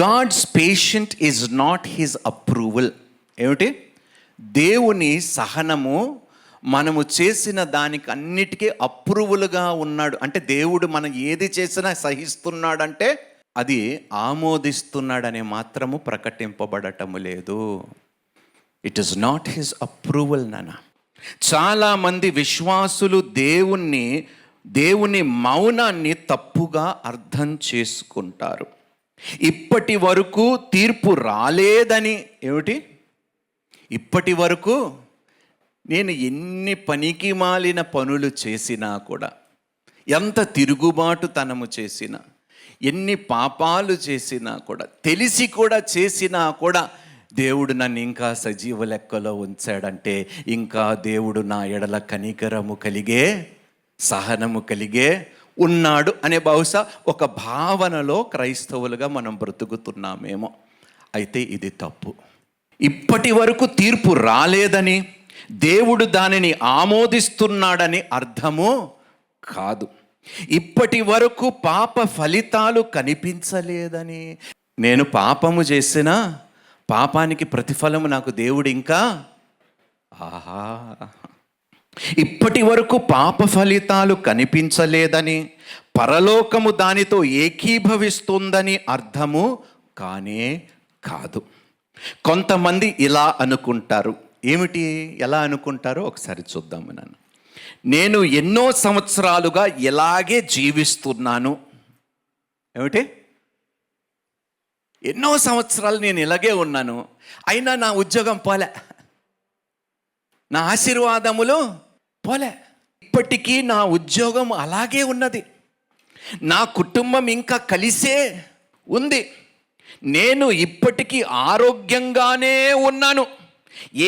God's patient is not his approval. ఏమిటి? దేవుని సహనము మనము చేసిన దానికి అన్నిటికీ అప్రూవల్గా ఉన్నాడు. అంటే దేవుడు మనం ఏది చేసినా సహిస్తున్నాడంటే అది ఆమోదిస్తున్నాడనే మాత్రము ప్రకటింపబడటము లేదు. It is not his approval నాన్న. చాలామంది విశ్వాసులు దేవుని మౌనాన్ని తప్పుగా అర్థం చేసుకుంటారు. ఇప్పటి వరకు తీర్పు రాలేదని. ఏమిటి? ఇప్పటి వరకు నేను ఎన్ని పనికి మాలిన పనులు చేసినా కూడా, ఎంత తిరుగుబాటుతనము చేసినా, ఎన్ని పాపాలు చేసినా కూడా, తెలిసి కూడా చేసినా కూడా దేవుడు నన్ను ఇంకా సజీవ లెక్కలో ఉంచాడంటే ఇంకా దేవుడు నా ఎడల కనికరము కలిగే, సహనము కలిగే ఉన్నాడు అనే బహుశా ఒక భావనలో క్రైస్తవులుగా మనం బ్రతుకుతున్నామేమో. అయితే ఇది తప్పు. ఇప్పటి వరకు తీర్పు రాలేదని, దేవుడు దానిని ఆమోదిస్తున్నాడని అర్థము కాదు. ఇప్పటి వరకు పాప ఫలితాలు కనిపించలేదని, నేను పాపము చేసినా పాపానికి ప్రతిఫలము నాకు దేవుడు ఇంకా ఇప్పటి వరకు పాప ఫలితాలు కనిపించలేదని, పరలోకము దానితో ఏకీభవిస్తుందని అర్థము కానే కాదు. కొంతమంది ఇలా అనుకుంటారు. ఏమిటి? ఎలా అనుకుంటారో ఒకసారి చూద్దాము నాన్న. నేను ఎన్నో సంవత్సరాలుగా ఇలాగే జీవిస్తున్నాను. ఏమిటి? ఎన్నో సంవత్సరాలు నేను ఇలాగే ఉన్నాను, అయినా నా ఉద్యోగం పోలే, నా ఆశీర్వాదములు పోలే, ఇప్పటికీ నా ఉద్యోగం అలాగే ఉన్నది, నా కుటుంబం ఇంకా కలిసే ఉంది, నేను ఇప్పటికీ ఆరోగ్యంగానే ఉన్నాను,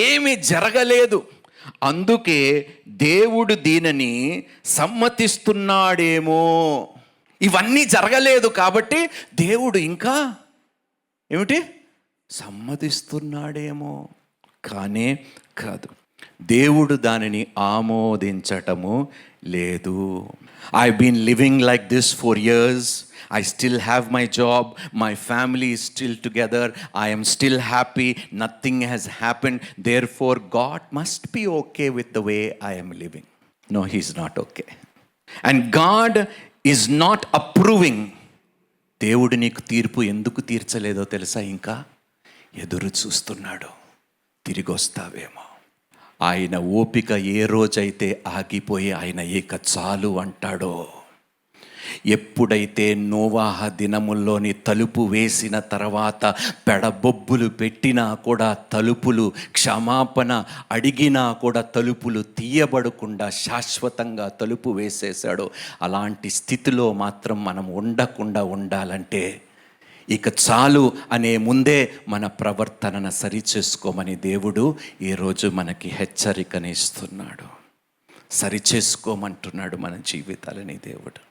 ఏమీ జరగలేదు, అందుకే దేవుడు దీనిని సమ్మతిస్తున్నాడేమో. ఇవన్నీ జరగలేదు కాబట్టి దేవుడు ఇంకా ఏమిటి సమ్మతిస్తున్నాడేమో. కానీ కాదు, దేవుడు దానిని ఆమోదించటము లేదు. I been living like this for years. I still have my job, my family is still together, I am still happy, nothing has happened, therefore God must be okay with the way I am living. No, he's not okay. And God is not approving. దేవుడు నీకు తీర్పు ఎందుకు తీర్చలేదో తెలుసా? ఇంకా ఎదురు చూస్తున్నాడు, తిరిగి వస్తావేమో. ఆయన ఓపిక ఏ రోజైతే ఆగిపోయి ఆయన ఇక చాలు అంటాడో, ఎప్పుడైతే నోవాహ దినముల్లోని తలుపు వేసిన తర్వాత పెడబొబ్బులు పెట్టినా కూడా తలుపులు, క్షమాపణ అడిగినా కూడా తలుపులు తీయబడకుండా శాశ్వతంగా తలుపు వేసేశాడు, అలాంటి స్థితిలో మాత్రం మనం ఉండకుండా ఉండాలంటే ఇక చాలు అనే ముందే మన ప్రవర్తనను సరిచేసుకోమని దేవుడు ఈరోజు మనకి హెచ్చరికనిస్తున్నాడు. సరిచేసుకోమంటున్నాడు మన జీవితాలని దేవుడు.